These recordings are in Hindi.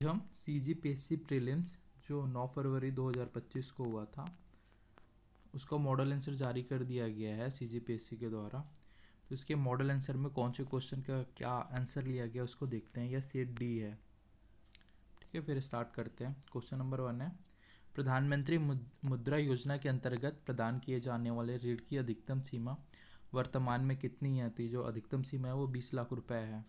हम CGPSC प्रीलिम्स जो 9 फरवरी 2025 को हुआ था उसका मॉडल आंसर जारी कर दिया गया है CGPSC के द्वारा। तो इसके मॉडल आंसर में कौन से क्वेश्चन का क्या आंसर लिया गया उसको देखते हैं। यह सेट डी है। ठीक है, फिर स्टार्ट करते हैं। क्वेश्चन नंबर 1 है, प्रधानमंत्री मुद्रा योजना के अंतर्गत प्रदान किए जाने वाले ऋण की अधिकतम सीमा वर्तमान में कितनी है? तो जो अधिकतम सीमा है वो 20 लाख रुपए है।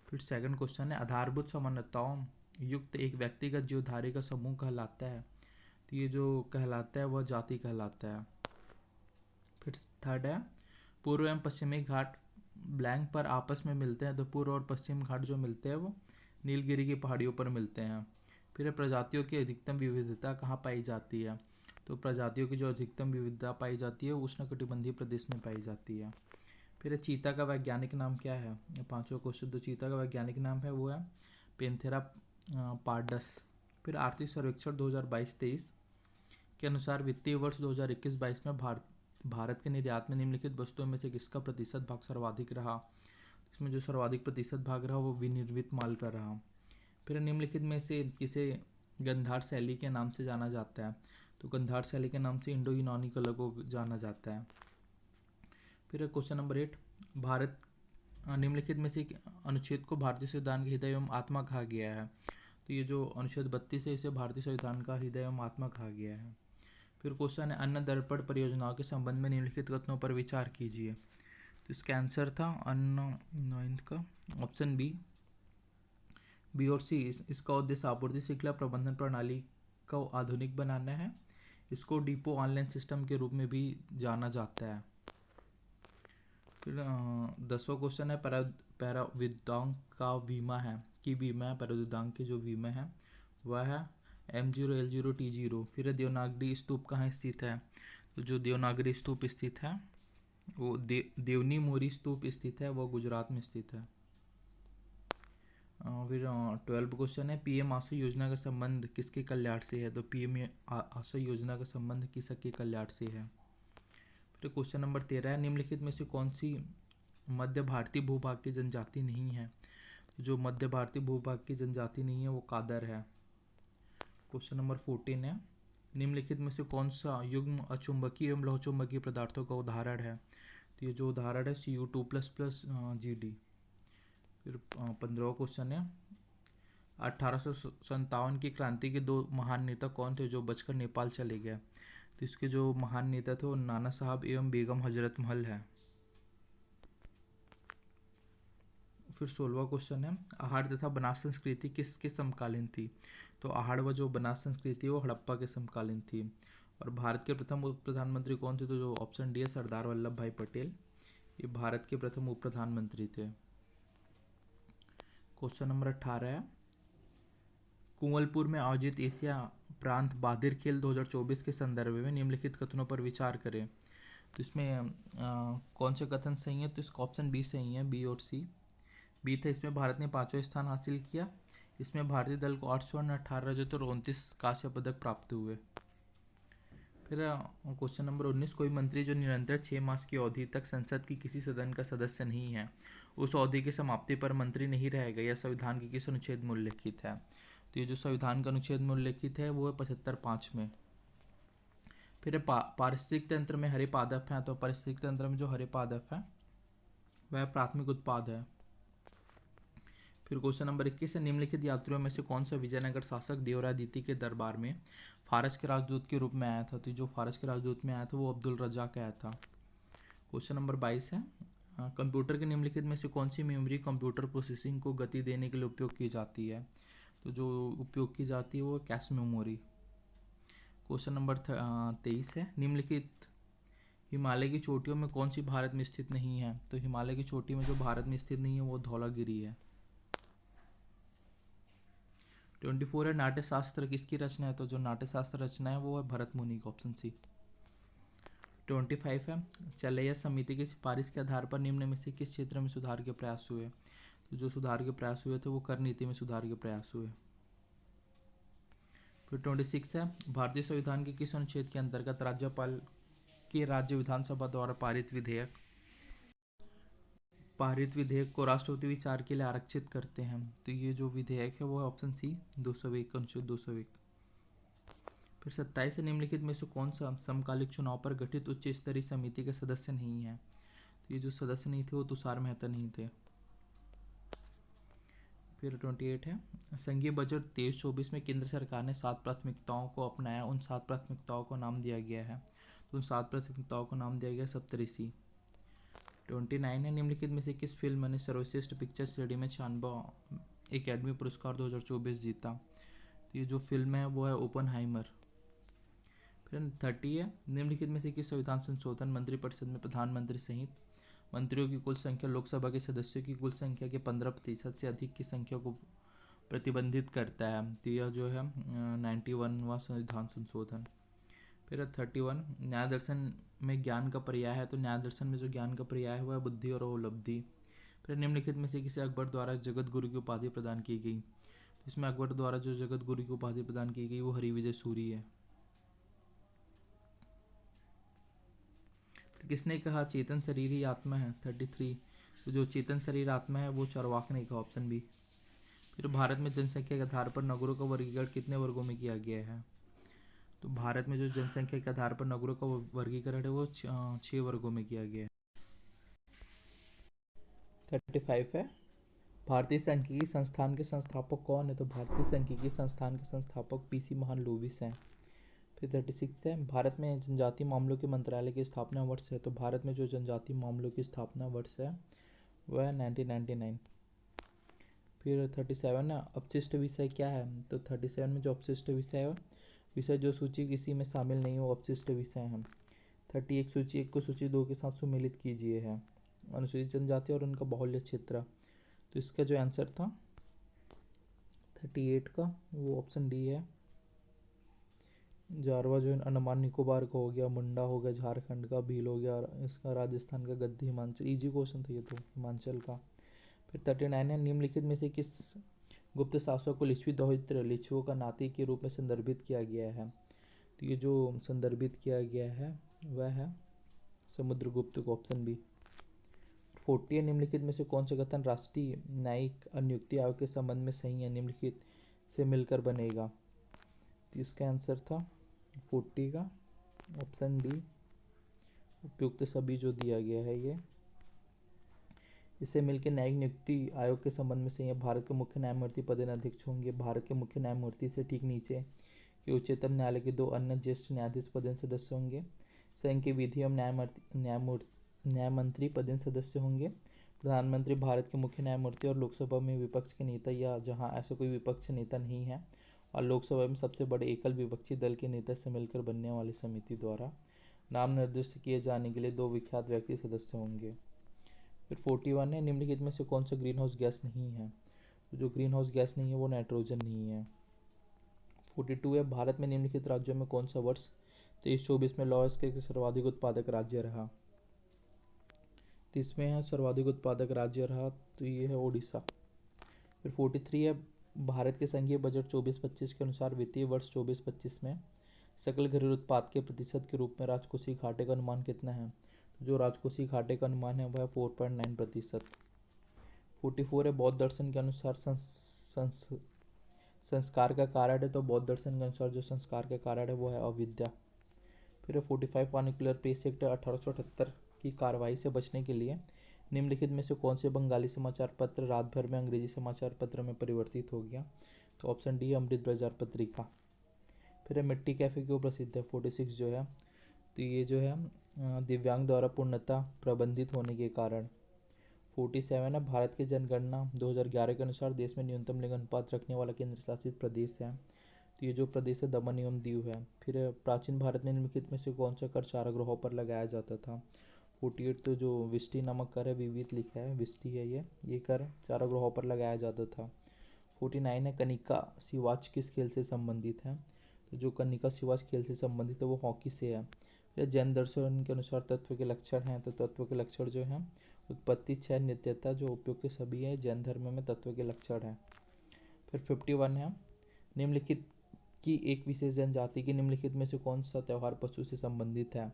फिर सेकंड क्वेश्चन है, आधारभूत समानताओं युक्त एक व्यक्तिगत जीवधारी का समूह कहलाता है। तो ये जो कहलाता है वह जाति कहलाता है। फिर थर्ड है, पूर्व एवं पश्चिमी घाट ब्लैंक पर आपस में मिलते हैं। तो पूर्व और पश्चिम घाट जो मिलते हैं वो नीलगिरी की पहाड़ियों पर मिलते हैं। फिर प्रजातियों की अधिकतम विविधता कहाँ पाई जाती है? तो प्रजातियों की जो अधिकतम विविधता पाई जाती है वो उष्णकटिबंधीय प्रदेश में पाई जाती है। फिर चीता का वैज्ञानिक नाम क्या है? पांचों क्वेश्चन। तो चीता का वैज्ञानिक नाम है वो है पेंथेरा पार्डस। फिर आर्थिक सर्वेक्षण 2022-23 के अनुसार वित्तीय वर्ष 2021-22 में भारत के निर्यात में निम्नलिखित वस्तुओं में से किसका प्रतिशत भाग सर्वाधिक रहा? इसमें जो सर्वाधिक प्रतिशत भाग रहा वो विनिर्मित माल का रहा। फिर निम्नलिखित में से किसे गंधार शैली के नाम से जाना जाता है? तो गंधार शैली के नाम से इंडो यूनानी कला को जाना जाता है। फिर क्वेश्चन नंबर 8, भारत निम्नलिखित में से अनुच्छेद को भारतीय संविधान के हृदय एवं आत्मा कहा गया है। तो ये जो अनुच्छेद 32 है इसे भारतीय संविधान का हृदय एवं आत्मा कहा गया है। फिर क्वेश्चन है, अन्न दर्पण परियोजनाओं के संबंध में निम्नलिखित कथनों पर विचार कीजिए। तो इसका आंसर था अन्न 9 का ऑप्शन बी और सी। इसका उद्देश्य आपूर्ति श्रृंखला प्रबंधन प्रणाली को आधुनिक बनाना है। इसको डिपो ऑनलाइन सिस्टम के रूप में भी जाना जाता है। फिर 10वां क्वेश्चन है, पैराविद्यांग का बीमा है कि बीमा है पैराविद्यांग के जो बीमा है वह है M0L0T0। फिर देवनागरी स्तूप कहाँ स्थित है? तो जो देवनागरी स्तूप स्थित है वो देवनी मोरी स्तूप स्थित है, वो गुजरात में स्थित है। फिर 12 क्वेश्चन है, PM आवास योजना का संबंध किसके कल्याण से है? तो PM आवास योजना का संबंध किसके कल्याण से है। फिर क्वेश्चन नंबर 13 है, निम्नलिखित में से कौन सी मध्य भारतीय भूभाग की जनजाति नहीं है? जो मध्य भारतीय भूभाग की जनजाति नहीं है वो कादर है। क्वेश्चन नंबर 14 है, निम्नलिखित में से कौन सा युग्म अचुंबकीय एवं लौहचुंबकीय पदार्थों का उदाहरण है? तो ये जो उदाहरण है Cu2++Gd। फिर 15वां क्वेश्चन है, 1857 की क्रांति के 2 महान नेता कौन थे जो बचकर नेपाल चले गए? तो इसके जो महान नेता थे वो नाना साहब एवं बेगम हजरत महल है। फिर 16वां क्वेश्चन है, आहार तथा बनास संस्कृति किसके समकालीन थी? तो आहार व जो बनास संस्कृति वो हड़प्पा के समकालीन थी। और भारत के प्रथम उप प्रधानमंत्री कौन थे? तो जो ऑप्शन डी है सरदार वल्लभ भाई पटेल, ये भारत के प्रथम उप प्रधानमंत्री थे। क्वेश्चन नंबर 18 है, कुंवलपुर में आयोजित एशिया प्रांत बाधिर खेल 2024 के संदर्भ में निम्नलिखित कथनों पर विचार करें। तो इसमें कौन से कथन सही है? तो इसका ऑप्शन बी सही है, बी और सी। बी था, इसमें भारत ने 5वां स्थान हासिल किया। इसमें भारतीय दल को 8 स्वर्ण 18 रजत और 29 कांस्य पदक प्राप्त हुए। फिर क्वेश्चन नंबर 19, कोई मंत्री जो निरंतर 6 मास की अवधि तक संसद की किसी सदन का सदस्य नहीं है उस अवधि की समाप्ति पर मंत्री नहीं रहेगा। यह संविधान के किस अनुच्छेद में उल्लेखित है? तो ये जो संविधान का अनुच्छेद में उल्लेखित है वो है 75(5) में। फिर पारिस्थितिक तंत्र में हरे पादप हैं। तो पारिस्थितिक तंत्र में जो हरे पादप है वह प्राथमिक उत्पाद है। फिर क्वेश्चन नंबर 21 है, निम्नलिखित यात्रियों में से कौन सा विजयनगर शासक देवराय द्वितीय के दरबार में फारस के राजदूत के रूप में आया था? तो जो फारस के राजदूत में आया था वो अब्दुल रज़ाक आया था। क्वेश्चन नंबर 22 है, कंप्यूटर के निम्नलिखित में से कौन सी मेमोरी कंप्यूटर प्रोसेसिंग को गति देने के लिए उपयोग की जाती है? तो जो उपयोग की जाती है वो कैश मेमोरी। क्वेश्चन नंबर 23 है, निम्नलिखित हिमालय की चोटियों में कौन सी भारत में स्थित नहीं है? तो हिमालय की चोटी में जो भारत में स्थित नहीं है वो धौलागिरी है। 24 है, नाट्यशास्त्र किसकी रचना है? तो जो नाट्यशास्त्र रचना है वो है भरत मुनि का, ऑप्शन सी। 25 है, चलैया समिति की सिफारिश के आधार पर निम्न में से किस क्षेत्र में सुधार के प्रयास हुए? तो जो सुधार के प्रयास हुए थे वो कर नीति में सुधार के प्रयास हुए। फिर 26 है, भारतीय संविधान के किस अनुच्छेद के अंतर्गत राज्यपाल के राज्य विधानसभा द्वारा पारित विधेयक पारित विधेयक को राष्ट्रपति विचार के लिए आरक्षित करते हैं? तो ये जो विधेयक है वो है ऑप्शन सी 201, अनुच्छेद 201। फिर 27 से निम्नलिखित में से कौन सा समकालिक चुनाव पर गठित उच्च स्तरीय समिति के सदस्य नहीं है? तो ये जो सदस्य नहीं थे वो तुषार मेहता नहीं थे। फिर 28 है, संघीय बजट 23-24 में केंद्र सरकार ने 7 प्राथमिकताओं को अपनाया, उन 7 प्राथमिकताओं को नाम दिया गया है। तो उन 7 प्राथमिकताओं को नाम दिया गया सप्तऋषि। 29 है, निम्नलिखित में से किस फिल्म ने सर्वश्रेष्ठ पिक्चर श्रेणी में 96 एकेडमी पुरस्कार 2024 जीता? तो ये जो फिल्म है वो है ओपनहाइमर। फिर 30 है, निम्नलिखित में से किस संविधान संशोधन मंत्रिपरिषद में प्रधानमंत्री सहित मंत्रियों की कुल संख्या लोकसभा के सदस्यों की कुल संख्या के 15% से अधिक की संख्या को प्रतिबंधित करता है? तो यह जो है 91वां संविधान संशोधन। फिर 31, न्याय दर्शन में ज्ञान का पर्याय है, तो न्याय दर्शन में जो ज्ञान का पर्याय है वह है बुद्धि और उपलब्धि। फिर निम्नलिखित में से किसे अकबर द्वारा जगत गुरु की उपाधि प्रदान की गई? तो इसमें अकबर द्वारा जो जगत गुरु की उपाधि प्रदान की गई वो हरिविजय सूरी है। फिर किसने कहा चेतन शरीर ही आत्मा है? 33, तो जो चेतन शरीर आत्मा है वो चार्वाक ने कहा, ऑप्शन बी। फिर भारत में जनसंख्या के आधार पर नगरों का वर्गीकरण कितने वर्गों में किया गया है? तो भारत में जो जनसंख्या के आधार पर नगरों का वर्गीकरण है वो 6 वर्गों में किया गया है। 35 है, भारतीय सांख्यिकी संस्थान के संस्थापक कौन है? तो भारतीय सांख्यिकी संस्थान के संस्थापक पीसी महालनोबिस हैं। फिर 36 है, भारत में जनजातीय मामलों के मंत्रालय की स्थापना वर्ष है? तो भारत में जो जनजातीय मामलों की स्थापना वर्ष है वह है 1999। फिर 37 है, अपशिष्ट विषय क्या है? तो 37 में जो अपशिष्ट विषय है, विषय जो सूची किसी में शामिल नहीं हो अपशिष्ट विषय है। 31, सूची 1 को सूची 2 के साथ सुमेलित कीजिए है। अनुसूचित जनजाति और उनका बाहुल्य क्षेत्र। तो इसका जो आंसर था 38 का वो ऑप्शन डी है। जारवा जो है अंडमान निकोबार का हो गया, मुंडा हो गया झारखंड का, भील हो गया इसका राजस्थान का, गद्दी हिमाचल, इजी क्वेश्चन था ये तो हिमाचल का। फिर 39 है, निम्नलिखित में से किस गुप्त शासक को लिच्छवी दौहित्र लिच्छुओं का नाती के रूप में संदर्भित किया गया है? तो ये जो संदर्भित किया गया है वह है समुद्रगुप्त को, ऑप्शन बी। 40 है, निम्नलिखित में से कौन सा कथन राष्ट्रीय न्यायिक नियुक्ति आयोग के संबंध में सही है? निम्नलिखित से मिलकर बनेगा? तो इसका आंसर था 40 का ऑप्शन डी, उपयुक्त सभी जो दिया गया है ये। इससे मिलकर न्यायिक नियुक्ति आयोग के संबंध में सही है। भारत के मुख्य न्यायमूर्ति पदेनाध्यक्ष होंगे। भारत के मुख्य न्यायमूर्ति से ठीक नीचे के उच्चतम न्यायालय के 2 अन्य ज्येष्ठ न्यायाधीश पदेन सदस्य होंगे। संघ के विधि एवं न्याय मंत्री पदेन सदस्य होंगे। प्रधानमंत्री भारत के मुख्य न्यायमूर्ति और लोकसभा में विपक्ष के नेता या जहां ऐसा कोई विपक्ष नेता नहीं है और लोकसभा में सबसे बड़े एकल विपक्षी दल के नेता से मिलकर बनने वाली समिति द्वारा नाम निर्दिष्ट किए जाने के लिए 2 विख्यात व्यक्ति सदस्य होंगे। फिर 41 है, निम्नलिखित में से कौन सा ग्रीन हाउस गैस नहीं है? तो जो ग्रीन हाउस गैस नहीं है वो नाइट्रोजन नहीं है। 42 है, भारत में निम्नलिखित राज्यों में कौन सा वर्ष 23-24 में लौह इस्पात के सर्वाधिक उत्पादक राज्य रहा? तो इसमें है सर्वाधिक उत्पादक राज्य रहा तो ये है ओडिशा। फिर 43 है, भारत के संघीय बजट 24-25 के अनुसार वित्तीय वर्ष 24-25 में सकल घरेलू उत्पाद के प्रतिशत के रूप में राजकोषीय घाटे का अनुमान कितना है? जो राजकोषीय घाटे का अनुमान है वह 4.9%। 44 है, बौद्ध दर्शन के अनुसार संस्कार का कारण है? तो बौद्ध दर्शन के अनुसार जो संस्कार का कारण है वो है अविद्या। फिर 45, न्यूक्लियर पेस एक्ट 1878 की कार्रवाई से बचने के लिए निम्नलिखित में से कौन से बंगाली समाचार पत्र रात भर में अंग्रेजी समाचार पत्र में परिवर्तित हो गया? तो ऑप्शन डी अमृत बाजार पत्रिका। फिर मिट्टी कैफे क्यों प्रसिद्ध है? 46 जो है, तो ये जो है दिव्यांग द्वारा पूर्णतः प्रबंधित होने के कारण। 47 है, भारत की जनगणना 2011 के अनुसार देश में न्यूनतम लिंग अनुपात रखने वाला केंद्र शासित प्रदेश है? तो ये जो प्रदेश है दमन एवं दीव है। फिर प्राचीन भारत में निम्नलिखित में से कौन सा कर चारागाहों पर लगाया जाता था? 48, तो जो विष्टि नामक कर है, विविध लिखा है विष्टि है ये कर चारागाहों पर लगाया जाता था। 49 है, कनिका शिवाच किस खेल से संबंधित है? तो जो कनिका शिवाच खेल से संबंधित है वो हॉकी से है। फिर जैन दर्शन के अनुसार तत्व के लक्षण हैं, तो तत्व के लक्षण जो हैं उत्पत्ति, क्षय, नित्यता, जो उपयुक्त सभी है जैन धर्म में तत्व के लक्षण हैं। फिर 51 है, निम्नलिखित की एक विशेष जनजाति की निम्नलिखित में से कौन सा त्यौहार पशु से संबंधित है?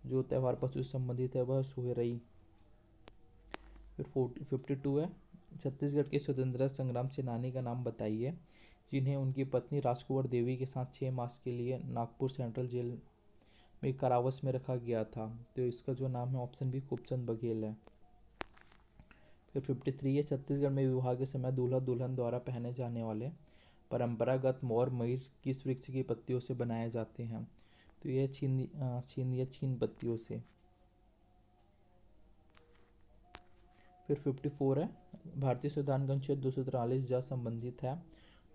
जो त्यौहार पशु से संबंधित है वह सोहरई। फिर 52 है, छत्तीसगढ़ के स्वतंत्रता संग्राम सेनानी का नाम बताइए जिन्हें उनकी पत्नी राजकुंवर देवी के साथ 6 मास के लिए नागपुर सेंट्रल जेल में कारावास में रखा गया था। तो इसका जो नाम है ऑप्शन बी खूबचंद बघेल है। फिर 53 है, छत्तीसगढ़ में विवाह के समय दूल्हा दुल्हन द्वारा पहने जाने वाले परंपरागत मोर मयूर किस वृक्ष की पत्तियों से बनाए जाते हैं? तो यह छीन पत्तियों से। फिर 54 है, भारतीय संविधान का अनुच्छेद 243 जा संबंधित है।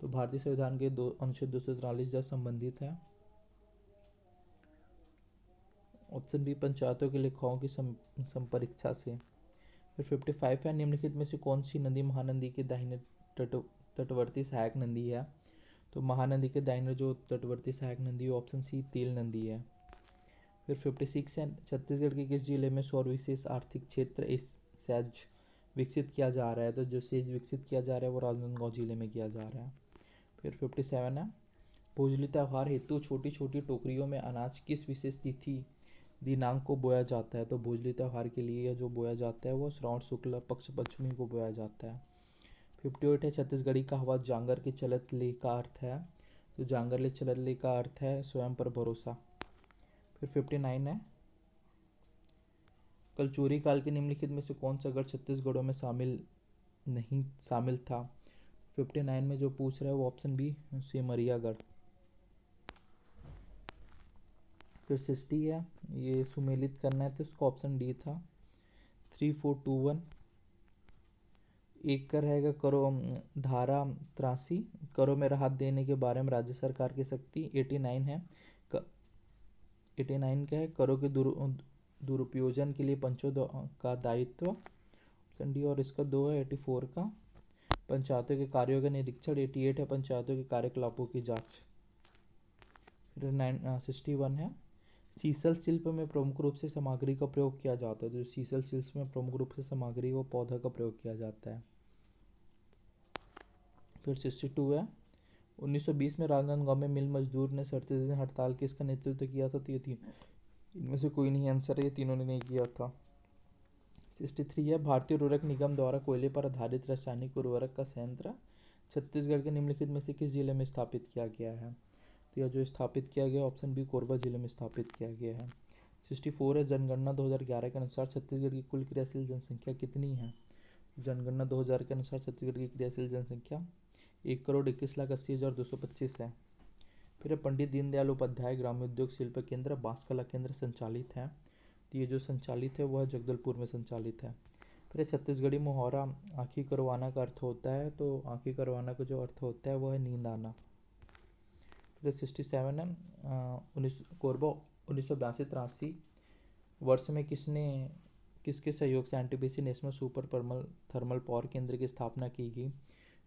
तो भारतीय संविधान के अनुच्छेद 243 जा संबंधित है ऑप्शन बी पंचायतों के लेखाओं की संपरीक्षा से। फिर 55 है, निम्नलिखित में से कौन सी नदी महानदी के दाहिने तटवर्ती सहायक नदी है? तो महानदी के दाहिने जो तटवर्ती सहायक नदी है ऑप्शन सी तेल नदी है। फिर 56 है, छत्तीसगढ़ के किस जिले में सौर विशेष आर्थिक क्षेत्र सेज विकसित किया जा रहा है? तो जो सेज विकसित किया जा रहा है वो राजनांदगांव जिले में किया जा रहा है। फिर 57 है, भोजली त्यौहार हेतु छोटी छोटी टोकरियों में अनाज किस विशेष तिथि दिनांक को बोया जाता है? तो भोजली त्यौहार के लिए जो बोया जाता है वो श्रावण शुक्ल पक्ष पंचमी को बोया जाता है। 58 है, छत्तीसगढ़ी कहावत जांगर के चलत ले का अर्थ है? तो जांगर ले चलत ले का अर्थ है स्वयं पर भरोसा। फिर 59 है, कलचुरी काल के निम्नलिखित में से कौन सा गढ़ छत्तीसगढ़ों में शामिल था? 59 में जो पूछ रहा है वो ऑप्शन बी सिमरियागढ़। फिर 60 है, ये सुमेलित करना है तो इसका ऑप्शन डी था 3421। एक का रहेगा करो धारा 83 करों में राहत देने के बारे में राज्य सरकार की शक्ति। 89 है 89 का है करों के दुरुपयोजन के लिए पंचों का दायित्व ऑप्शन डी। और इसका 2 है 84 का पंचायतों के कार्यों का निरीक्षण। 88 है पंचायतों के कार्यकलापों की जांच। फिर 61 है, सीसल शिल्प में प्रमुख रूप से सामग्री का प्रयोग किया जाता है। जो सीसल शिल्प में प्रमुख रूप से सामग्री वो पौधा का प्रयोग किया जाता है। फिर 62 है, 1920 में राजनांदगांव में मिल मजदूर ने 37 दिन हड़ताल किसका नेतृत्व किया था? तो ये इनमें से कोई नहीं आंसर है, ये तीनों ने नहीं किया था। 63 है, भारतीय उर्वरक निगम द्वारा कोयले पर आधारित रासायनिक उर्वरक का संयंत्र छत्तीसगढ़ के निम्नलिखित में से किस जिले में स्थापित किया गया है? तो यह जो स्थापित किया गया ऑप्शन बी कोरबा जिले में स्थापित किया गया है। 64 है, जनगणना 2011 के अनुसार छत्तीसगढ़ की कुल क्रियाशील जनसंख्या कितनी है? जनगणना 2000 के अनुसार छत्तीसगढ़ की क्रियाशील जनसंख्या 1,21,80,225 है। फिर पंडित दीनदयाल उपाध्याय ग्राम्य उद्योग शिल्प केंद्र बांस कला केंद्र संचालित है। तो ये जो संचालित है वह जगदलपुर में संचालित है। फिर छत्तीसगढ़ी मुहावरा आँखी करवाना का अर्थ होता है। तो आँखी करवाना का जो अर्थ होता है वह है नींद आना। फिर 67 है, कोरबा 1982-83 वर्ष में किसके सहयोग से NTPC national super thermal power केंद्र की स्थापना की गई?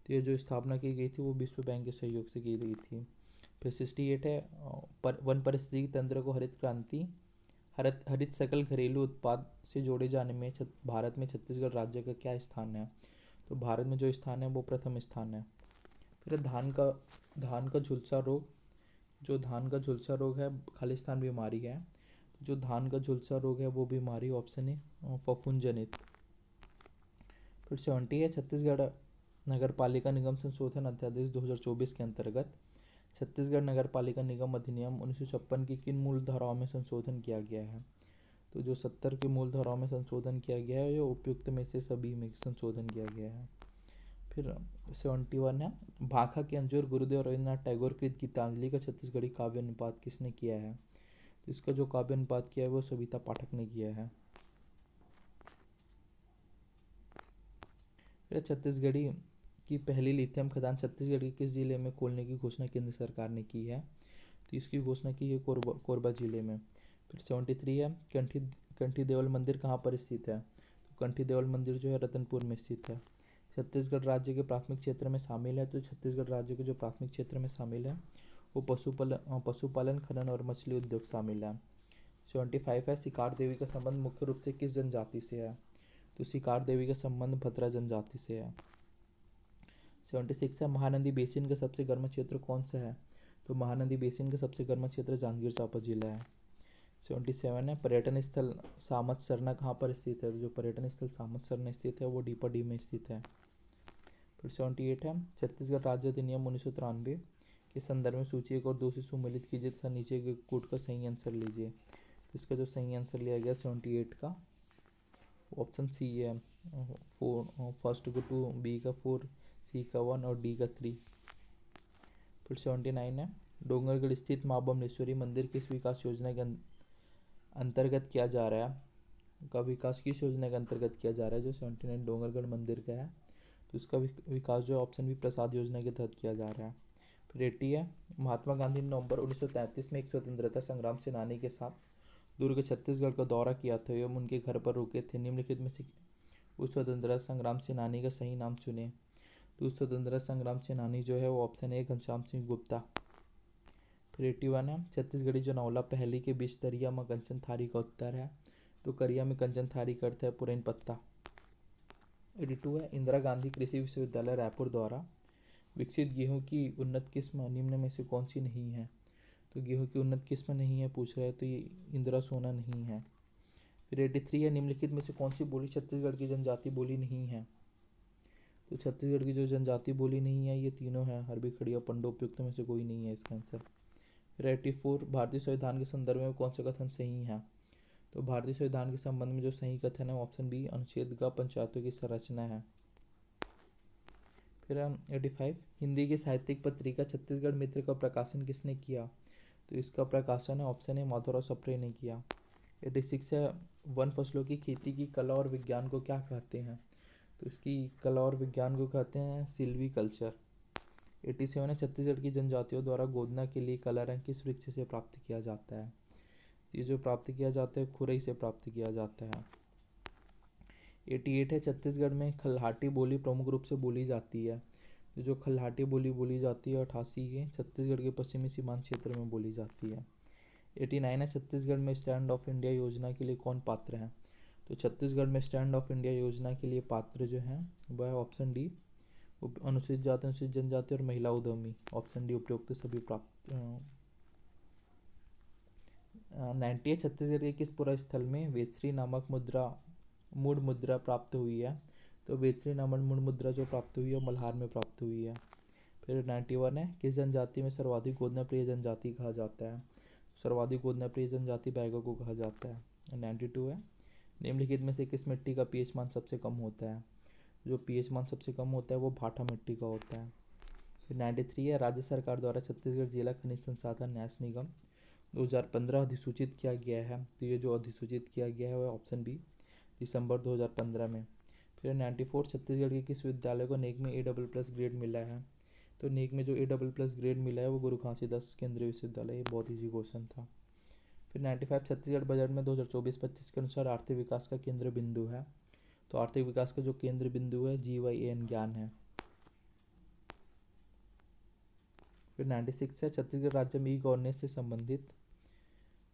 तो ये जो स्थापना की गई थी वो विश्व बैंक के सहयोग से की गई थी। फिर 68 है, वन पारिस्थितिकी तंत्र को हरित सकल घरेलू उत्पाद से जोड़े जाने में भारत में छत्तीसगढ़ राज्य का क्या स्थान है? तो भारत में जो स्थान है वो प्रथम स्थान है। फिर धान का झुलसा रोग, जो धान का झुलसा रोग है खालिस्तान बीमारी है। जो धान का झुलसा रोग है वो बीमारी ऑप्शन है फफूंद जनित। फिर 70 है, छत्तीसगढ़ नगर पालिका निगम संशोधन अध्यादेश 2024 के अंतर्गत छत्तीसगढ़ नगर पालिका निगम अधिनियम 1956 की किन मूल धाराओं में संशोधन किया गया है? तो जो 70 की मूल धाराओं में संशोधन किया गया है ये उपयुक्त में से सभी में संशोधन किया गया है। फिर 71 है, भाखा के अंजुर गुरुदेव रविन्द्रनाथ टैगोर कृत गीतांजलि का छत्तीसगढ़ी काव्य अनुवाद किसने किया है? तो इसका जो काव्य अनुवाद किया है वो सविता पाठक ने किया है। फिर छत्तीसगढ़ी की पहली लिथियम खदान छत्तीसगढ़ के किस जिले में खोलने की घोषणा केंद्र सरकार ने की है? तो इसकी घोषणा की है कोरबा जिले में। फिर 73 है, कंठी देवल मंदिर कहाँ पर स्थित है? तो कंठी देवल मंदिर जो है रतनपुर में स्थित है। छत्तीसगढ़ राज्य के प्राथमिक क्षेत्र में शामिल है। तो छत्तीसगढ़ राज्य के जो प्राथमिक क्षेत्र में शामिल है वो पशुपालन खनन और मछली उद्योग शामिल है। 75 है, शिकार देवी का संबंध मुख्य रूप से किस जनजाति से है? तो शिकार देवी का संबंध भद्रा जनजाति से है। 76 है, महानदी बेसिन का सबसे गर्म क्षेत्र कौन सा है? तो महानदी बेसिन का सबसे गर्म क्षेत्र जांजगीर चांपा जिला है। 77 है पर्यटन स्थल सामत सरना कहाँ पर स्थित है? जो पर्यटन स्थल सामत सरना स्थित है वो डीपाडी में स्थित है। फिर 78 है छत्तीसगढ़ राज्य अधिनियम 1993 के संदर्भ में सूची 1 और 2 से सुमेलित कीजिए तथा नीचे के कोड का सही आंसर लीजिए। तो इसका जो सही आंसर लिया गया 78 का ऑप्शन सी है, 4 फर्स्ट को 2, बी का 4, सी का 1 और डी का 3। फिर 79 है डोंगरगढ़ स्थित माँ बमलेश्वरी मंदिर किस विकास योजना के अंतर्गत किया जा रहा है? का विकास किस योजना के अंतर्गत किया जा रहा है? जो 79 डोंगरगढ़ मंदिर का है तो इसका विकास जो ऑप्शन बी प्रसाद योजना के तहत किया जा रहा है। फिर 80 है महात्मा गांधी ने नवंबर 1933 में एक स्वतंत्रता संग्राम सेनानी के साथ दुर्ग छत्तीसगढ़ का दौरा किया था एवं उनके घर पर रुके थे। निम्नलिखित में से उस स्वतंत्रता संग्राम सेनानी का सही नाम चुने। तो उस स्वतंत्रता संग्राम सेनानी जो है वो ऑप्शन ए घनश्याम सिंह गुप्ता। फिर 81 है छत्तीसगढ़ी जनौला पहली के बीच दरिया में कंचन थारी का उत्तर है। तो करिया में कंचन थारी का अर्थ है पुरैन पत्ता। 82 है इंदिरा गांधी कृषि विश्वविद्यालय रायपुर द्वारा विकसित गेहूं की उन्नत किस्म निम्न में से कौन सी नहीं है? तो गेहूं की उन्नत किस्म नहीं है पूछ रहा है तो ये इंदिरा सोना नहीं है। फिर 83 है निम्नलिखित में से कौन सी बोली छत्तीसगढ़ की जनजाति बोली नहीं है? तो छत्तीसगढ़ की जो जनजाति बोली नहीं है ये तीनों है, हरबी खड़िया पंडो उपयुक्त में से कोई नहीं है इसका आंसर। फिर 84 भारतीय संविधान के संदर्भ में कौन सा कथन सही है? तो भारतीय संविधान के संबंध में जो सही कथन है ऑप्शन बी अनुच्छेद का पंचायतों की संरचना है। फिर 85 हिंदी की साहित्यिक पत्रिका छत्तीसगढ़ मित्र का प्रकाशन किसने किया? तो इसका प्रकाशन है ऑप्शन ए माधवराव सप्रे ने किया। 86 है वन फसलों की खेती की कला और विज्ञान को क्या कहते हैं? तो इसकी कला और विज्ञान को कहते हैं सिल्वी कल्चर। 87 है छत्तीसगढ़ की जनजातियों द्वारा गोदना के लिए काला रंग किस वृक्ष से प्राप्त किया जाता है? ये जो प्राप्त किया जाता है खुरई से प्राप्त किया जाता है। 88 है छत्तीसगढ़ में खल्हाटी बोली प्रमुख रूप से बोली जाती है। तो जो खल्हाटी बोली जाती है 88 के छत्तीसगढ़ के पश्चिमी सीमांत क्षेत्र में बोली जाती है। 89 है छत्तीसगढ़ में स्टैंड ऑफ इंडिया योजना के लिए कौन पात्र है? तो छत्तीसगढ़ में स्टैंड ऑफ इंडिया योजना के लिए पात्र जो है वह ऑप्शन डी अनुसूचित जाति अनुसूचित जनजाति और महिला उद्यमी। ऑप्शन डी उपयुक्त सभी प्राप्त। 90 है छत्तीसगढ़ के किस पुरा स्थल में वेदश्री नामक मूड मुद्रा प्राप्त हुई है? तो वेदश्री नामक मूड मुद्रा जो प्राप्त हुई है मल्हार में प्राप्त हुई है। फिर 91 है किस जनजाति में सर्वाधिक गोदना प्रिय जनजाति कहा जाता है? सर्वाधिक गोदना प्रिय जनजाति बैगा को कहा जाता है। 92 है निम्नलिखित में से किस मिट्टी का पीएच मान सबसे कम होता है? जो पीएच मान सबसे कम होता है वो भाटा मिट्टी का होता है। फिर 93 है राज्य सरकार द्वारा छत्तीसगढ़ जिला खनिज संसाधन न्यास निगम 2015 अधिसूचित किया गया है। तो ये जो अधिसूचित किया गया है वह ऑप्शन बी दिसंबर 2015 में। फिर 94 छत्तीसगढ़ के किस विद्यालय को नेक में A++ ग्रेड मिला है? तो नेक में जो A++ ग्रेड मिला है वो गुरु घासीदास केंद्रीय विश्वविद्यालय। ये बहुत ईजी क्वेश्चन था। फिर 95 छत्तीसगढ़ बजट में 2024-25 के अनुसार आर्थिक विकास का केंद्र बिंदु है। तो आर्थिक विकास का जो केंद्र बिंदु है GYAN ज्ञान है। फिर 96 है छत्तीसगढ़ राज्य में ई-गवर्नेंस से संबंधित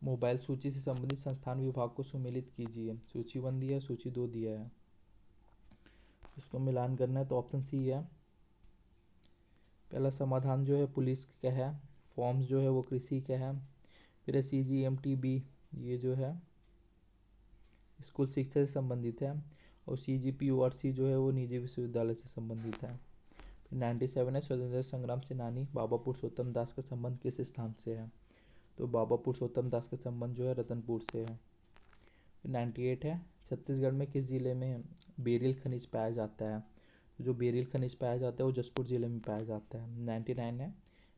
मोबाइल सूची से संबंधित संस्थान विभाग को सुमेलित कीजिए। सूची 1 दिया है, सूची 2 दिया है, इसको मिलान करना है तो ऑप्शन सी है। पहला समाधान जो है पुलिस का है, फॉर्म्स जो है वो कृषि का है, फिर CGMTB ये जो है स्कूल शिक्षा से संबंधित है, और CGPORC जो है वो निजी विश्वविद्यालय से संबंधित है। फिर 97 है स्वतंत्रता संग्राम सेनानी बाबा पुरुषोत्तम दास का संबंध किस स्थान से है? तो बाबा पुरुषोत्तम दास का संबंध जो है रतनपुर से है। फिर 98 है छत्तीसगढ़ में किस जिले में बेरिल खनिज पाया जाता है? जो बेरिल खनिज पाया जाता है वो जसपुर जिले में पाया जाता है। 99 है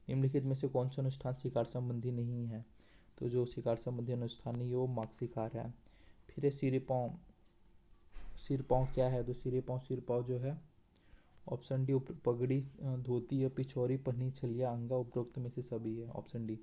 निम्नलिखित में से कौन सा अनुष्ठान शिकार संबंधी नहीं है? तो जो शिकार संबंधी अनुष्ठान नहीं है वो माघ शिकार है। फिर सिरपाँव क्या है? तो सिरपाँव जो है ऑप्शन डी पगड़ी धोती या पिछौरी पन्नी छलिया अंगा उपरोक्त में से सभी है। Option D.